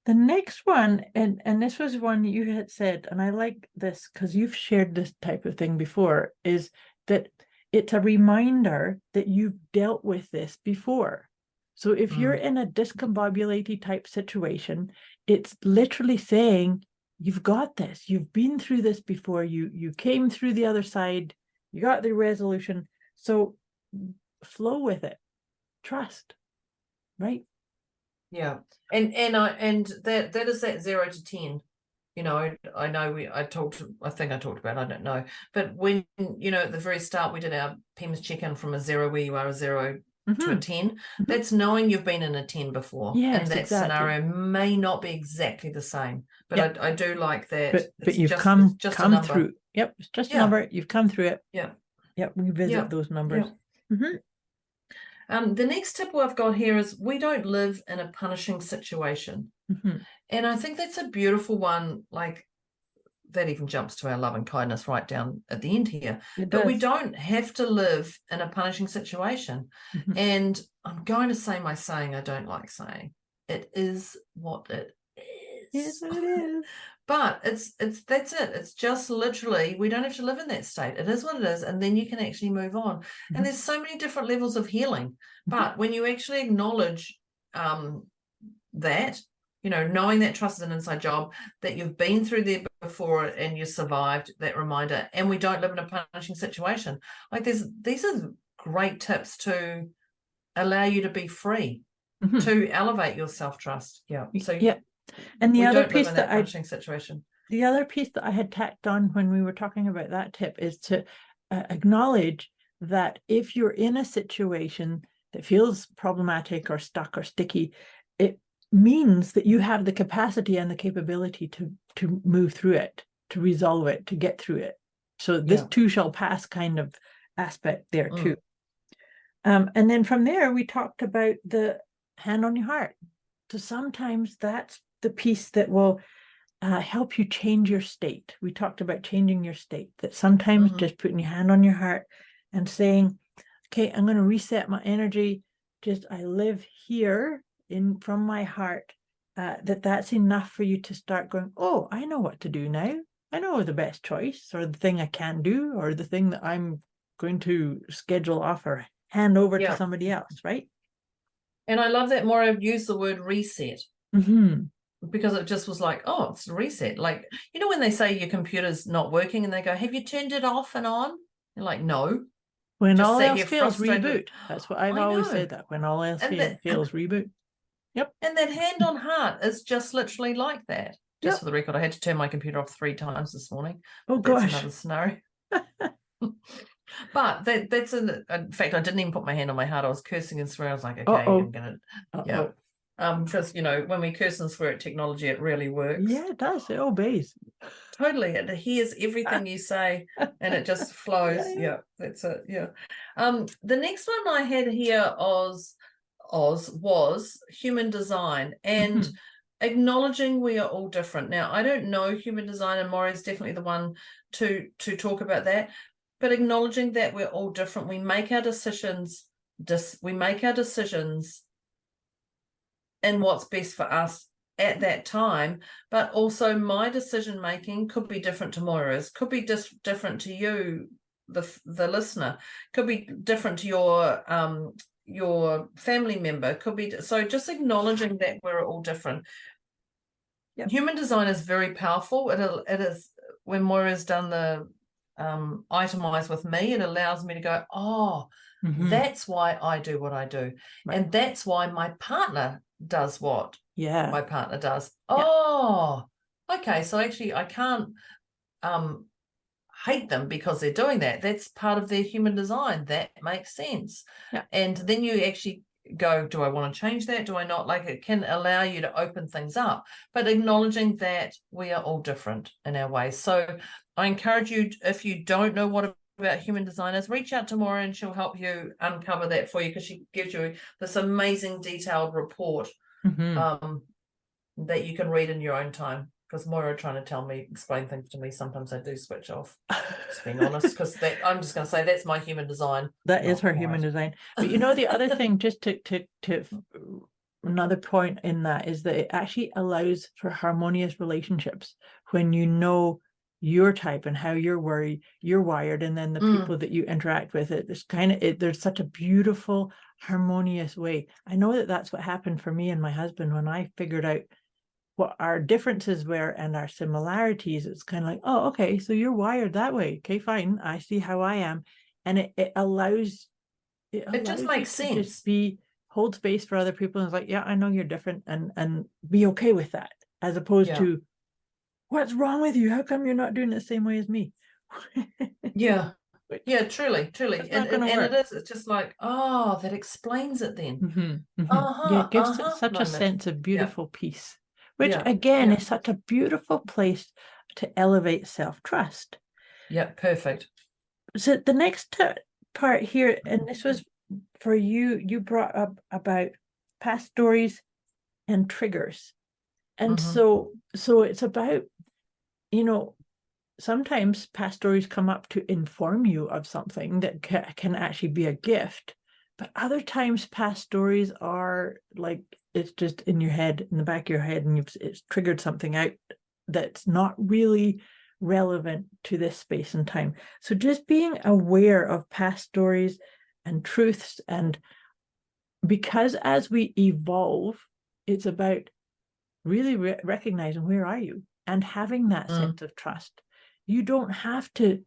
The next one, and this was one you had said, and I like this because you've shared this type of thing before, is that it's a reminder that you've dealt with this before. So if you're in a discombobulated type situation, it's literally saying, you've got this, you've been through this before, you came through the other side, you got the resolution. So flow with it, trust, right? Yeah. And that is that 0 to 10. I know I think I talked about, I don't know, but when, at the very start, we did our PEMS check-in from a 0 where you are a 0 to a 10. That's knowing you've been in a 10 before. Yes, and that exactly. Scenario may not be exactly the same, but I do like that. But you've come through. Yep, it's just a number. You've come through it. Yep, revisit those numbers. The next tip I've got here is we don't live in a punishing situation. And I think that's a beautiful one, like that even jumps to our love and kindness right down at the end here. But we don't have to live in a punishing situation. And I'm going to say my saying I don't like saying. It is what it is. Yes, it is. But that's it. It's just literally, we don't have to live in that state. It is what it is, and then you can actually move on. And there's so many different levels of healing. But when you actually acknowledge that, knowing that trust is an inside job, that you've been through there before and you survived, that reminder, and we don't live in a punishing situation. Like these are great tips to allow you to be free, to elevate your self-trust. And the other piece that the other piece that I had tacked on when we were talking about that tip is to acknowledge that if you're in a situation that feels problematic or stuck or sticky, it means that you have the capacity and the capability to move through it, to resolve it, to get through it. So this too shall pass kind of aspect there too. And then from there, we talked about the hand on your heart. So sometimes that's the piece that will help you change your state. We talked about changing your state, that sometimes just putting your hand on your heart and saying, okay, I'm going to reset my energy. Just, I live here from my heart. That's enough for you to start going, oh, I know what to do now. I know the best choice, or the thing I can do, or the thing that I'm going to schedule off or hand over to somebody else, right? And I love that Moira used the word reset. Because it just was like, oh, it's a reset. Like, you know, when they say your computer's not working and they go, have you turned it off and on? You're like, no. When all else fails, reboot. That's what I've always said, that when all else fails, reboot. Yep. And that hand on heart is just literally like that. Just for the record, I had to turn my computer off 3 times this morning. Oh, gosh. That's another scenario. But that's in fact, I didn't even put my hand on my heart. I was cursing and swearing. I was like, okay, I'm going to, because, you know, when we curse and swear at technology, it really works. Yeah, it does. It obeys. Totally. It hears everything you say and it just flows. Yeah, that's it. Yeah. The next one I had here was human design and acknowledging we are all different. Now, I don't know human design, and Moira is definitely the one to talk about that, but acknowledging that we're all different. We make our decisions. And what's best for us at that time, but also my decision making could be different to Moira's, could be different to you, the listener, could be different to your family member, could be. So just acknowledging that we're all different. Human design is very powerful. It is when Moira's done the itemize with me, it allows me to go, oh, that's why I do what I do, and that's why my partner does what my partner does. Oh, okay. So actually I can't hate them because they're doing that. That's part of their human design. That makes sense. And then you actually go, do I want to change that? Do I not? Like, it can allow you to open things up, but acknowledging that we are all different in our ways. So I encourage you, if you don't know what about human designers, reach out to Moira and she'll help you uncover that for you, because she gives you this amazing detailed report that you can read in your own time. Because Moira trying to explain things to me, sometimes I do switch off, just being honest, because I'm just going to say that's my human design. That is her human design. But you know, the other thing, just to another point in that, is that it actually allows for harmonious relationships when you know your type and how you're wired, and then the people that you interact with. It's there's such a beautiful harmonious way. I know that's what happened for me and my husband when I figured out what our differences were and our similarities. It's kind of like, oh, okay, so you're wired that way. Okay, fine. I see how I am. And it allows just makes sense. Just hold space for other people. And it's like, yeah, I know you're different, and be okay with that, as opposed to, what's wrong with you? How come you're not doing it the same way as me? Yeah, truly. And it is, it's just like, oh, that explains it then. It gives such a sense of beautiful peace. Which again is such a beautiful place to elevate self-trust. Yeah, perfect. So the next part here, and this was for you, you brought up about past stories and triggers. And so it's about, you know, sometimes past stories come up to inform you of something that can actually be a gift. But other times past stories are like, it's just in your head, in the back of your head, and it's triggered something out that's not really relevant to this space and time. So just being aware of past stories and truths, and because as we evolve, it's about really recognizing, where are you, and having that sense of trust. You don't have to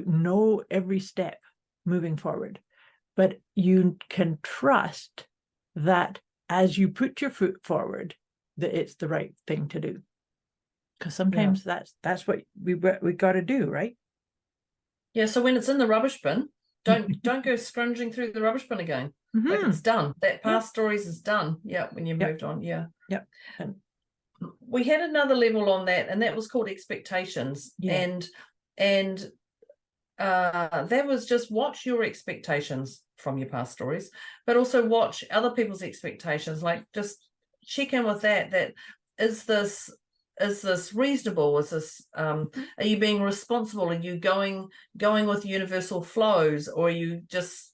know every step moving forward, but you can trust that as you put your foot forward, that it's the right thing to do. Because sometimes that's what we got to do, right? Yeah. So when it's in the rubbish bin, don't go scrunging through the rubbish bin again. Like, it's done. That past stories is done. Yeah. When you moved on. Yeah. Yep. We had another level on that, and that was called expectations. And that was just watch your expectations from your past stories, but also watch other people's expectations. Like, just check in with that is this this reasonable? Is this are you being responsible? Are you going with universal flows, or are you just,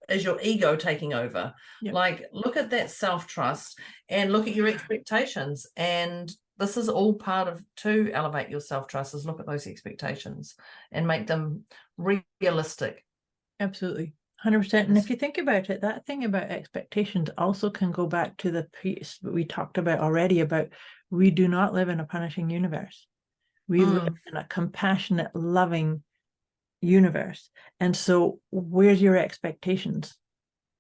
is your ego taking over? Yep. Like, look at that self-trust and look at your expectations. And this is all part of, to elevate your self-trust, is look at those expectations and make them realistic. Absolutely. 100%. And if you think about it, that thing about expectations also can go back to the piece that we talked about already about we do not live in a punishing universe. We live in a compassionate, loving universe. And so where's your expectations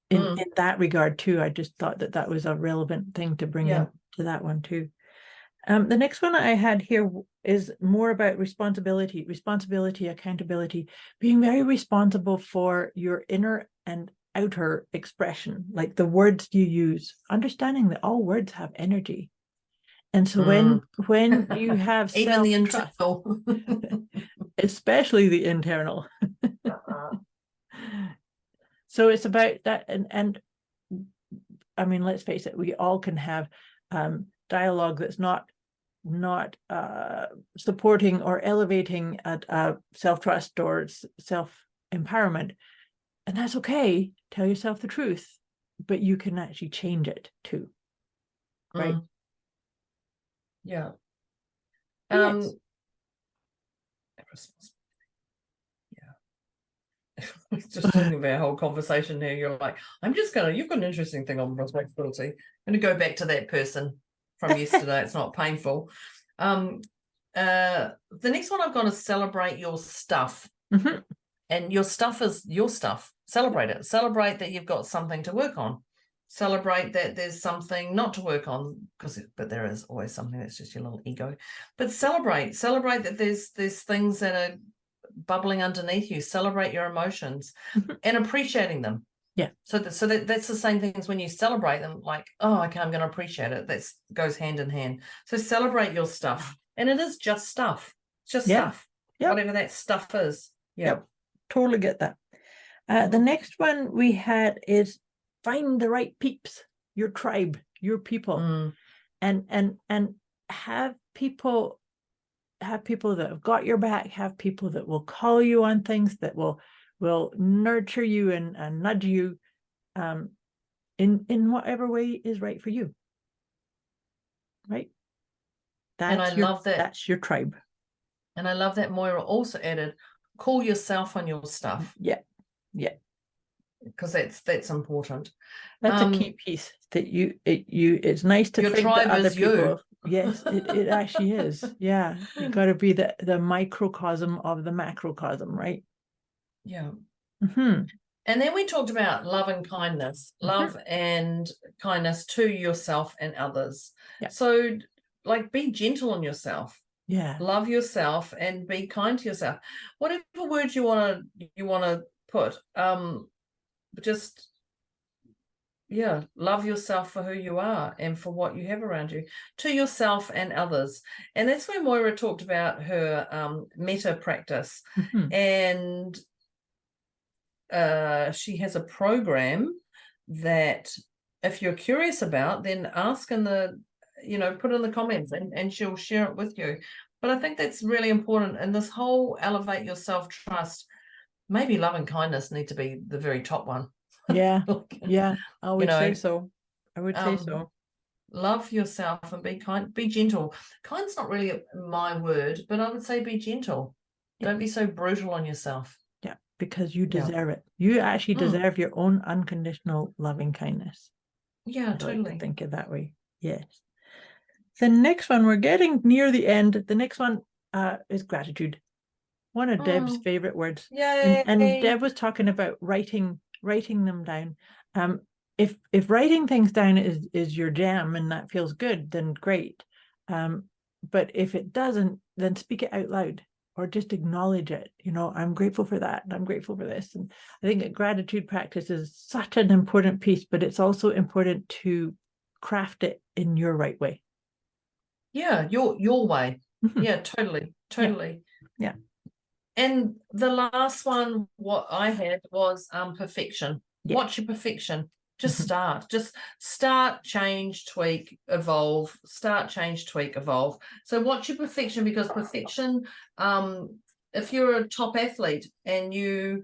in that regard too? I just thought that that was a relevant thing to bring into that one too. The next one I had here is more about responsibility, accountability, being very responsible for your inner and outer expression, like the words you use, understanding that all words have energy. And so when you have even the self-trust, internal, especially the internal. So it's about that. And I mean, let's face it, we all can have dialogue that's not supporting or elevating self-trust or self-empowerment, and that's okay. Tell yourself the truth, but you can actually change it too, right? Yeah. Yes. Just thinking about our whole conversation here, you're like, you've got an interesting thing on responsibility. I'm going to go back to that person from yesterday. It's not painful. The next one I've got is celebrate your stuff. And your stuff is your stuff. Celebrate it. Celebrate that you've got something to work on. Celebrate that there's something not to work on, but there is always something that's just your little ego. But celebrate that there's things that are bubbling underneath you. Celebrate your emotions and appreciating them. Yeah. So that's the same thing as when you celebrate them, like, oh, okay, I'm going to appreciate it. That goes hand in hand. So celebrate your stuff. And it is just stuff. It's just stuff. Yep. Whatever that stuff is. Yep. Totally get that. The next one we had is find the right peeps, your tribe, your people, and have people that have got your back, have people that will call you on things, that will nurture you and nudge you in whatever way is right for you. Right? Love that. That's your tribe. And I love that Moira also added, call yourself on your stuff. Yeah. Because that's important. That's a key piece that it's nice to your think tribe that other is people. You. Yes, it actually is. Yeah. You've got to be the microcosm of the macrocosm, right? Yeah. And then we talked about love and kindness, love and kindness to yourself and others. Yeah. So like, be gentle on yourself. Yeah. Love yourself and be kind to yourself. Whatever words you want to put, just love yourself for who you are and for what you have around you, to yourself and others. And that's where Moira talked about her metta practice. And she has a program that if you're curious about, then ask in the put in the comments and she'll share it with you. But I think that's really important. And this whole elevate your self-trust, maybe love and kindness need to be the very top one. Yeah. Yeah. I would say so. I would say so. Love yourself and be kind, be gentle. Kind's not really my word, but I would say be gentle. Don't be so brutal on yourself. Yeah, because you deserve it. You actually deserve your own unconditional loving kindness. Yeah, I'd totally. like to think of that way. Yes. The next one, we're getting near the end. The next one is gratitude. One of Deb's favorite words. Yay. And Deb was talking about writing them down. If writing things down is your jam and that feels good, then great. But if it doesn't, then speak it out loud or just acknowledge it. I'm grateful for that, and I'm grateful for this. And I think that gratitude practice is such an important piece, but it's also important to craft it in your right way. Yeah, your way. Yeah, totally. Yeah. And the last one, what I had was perfection. Yeah. What's your perfection? Just start. Just start, change, tweak, evolve. Start, change, tweak, evolve. So what's your perfection? Because perfection, if you're a top athlete and you're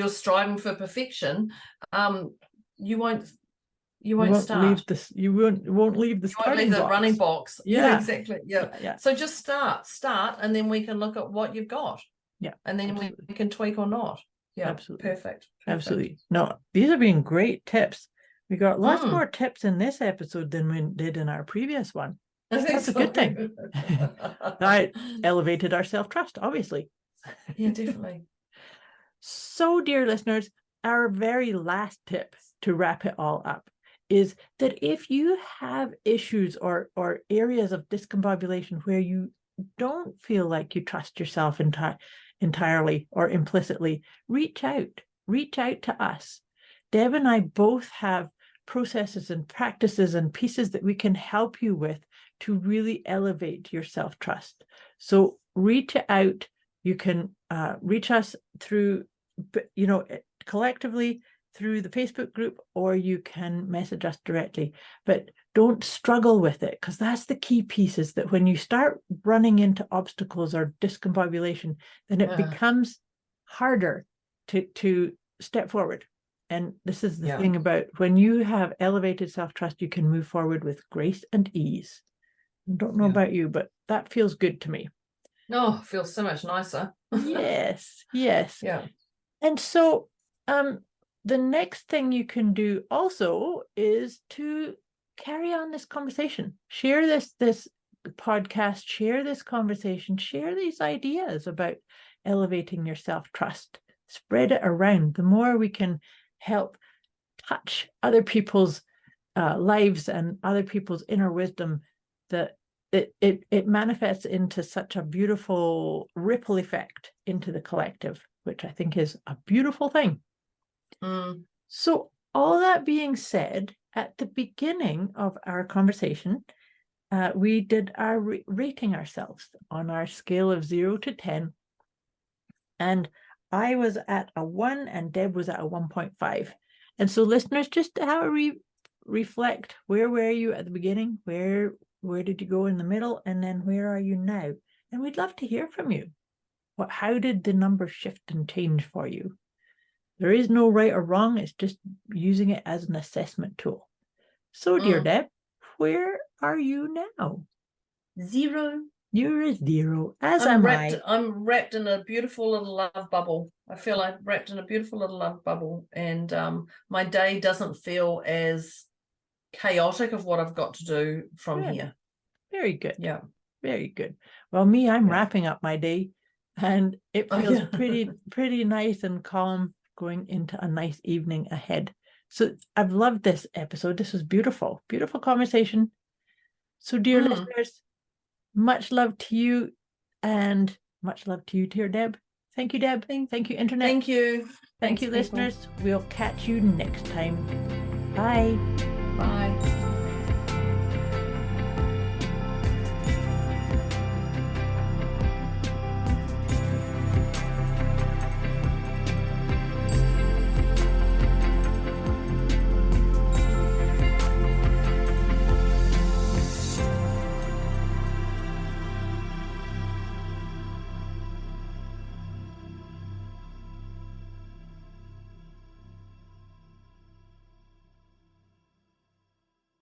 striving for perfection, you won't start. Leave this. You won't leave the starting the running box. Yeah, exactly. Yeah. So just start, and then we can look at what you've got. Yeah, and then absolutely. we can tweak or not. Yeah, absolutely. Perfect. Absolutely. No, these have been great tips. We got lots more tips in this episode than we did in our previous one. That's a good thing. That elevated our self-trust, obviously. Yeah, definitely. So, dear listeners, our very last tip to wrap it all up is that if you have issues or areas of discombobulation where you don't feel like you trust yourself entirely or implicitly, reach out to us. Deb and I both have processes and practices and pieces that we can help you with to really elevate your self-trust. So reach out. You can reach us through, collectively through the Facebook group, or you can message us directly. But don't struggle with it, because that's the key piece, is that when you start running into obstacles or discombobulation, then it becomes harder to step forward. And this is the thing about when you have elevated self-trust, you can move forward with grace and ease. I don't know about you, but that feels good to me. No, it feels so much nicer. Yes. Yeah. And so the next thing you can do also is to carry on this conversation. Share this podcast, share this conversation, share these ideas about elevating your self-trust. Spread it around. The more we can help touch other people's lives and other people's inner wisdom, that it manifests into such a beautiful ripple effect into the collective, which I think is a beautiful thing. So all that being said, at the beginning of our conversation, we did our rating ourselves on our scale of 0 to 10. And I was at a 1 and Deb was at a 1.5. And so listeners, just how reflect, where were you at the beginning? Where did you go in the middle? And then where are you now? And we'd love to hear from you. How did the numbers shift and change for you? There is no right or wrong. It's just using it as an assessment tool. So, dear Deb, where are you now? 0. You're a 0, as am I. I'm wrapped in a beautiful little love bubble. I feel like wrapped in a beautiful little love bubble, and my day doesn't feel as chaotic of what I've got to do from here. Very good. Yeah. Very good. Well, I'm wrapping up my day, and it feels pretty nice and calm going into a nice evening ahead. So I've loved this episode. This was beautiful, beautiful conversation. So, dear listeners, much love to you, and much love to you, dear Deb. Thank you, Deb. Thank you, Internet. Thank you. Thank you, listeners. We'll catch you next time. Bye.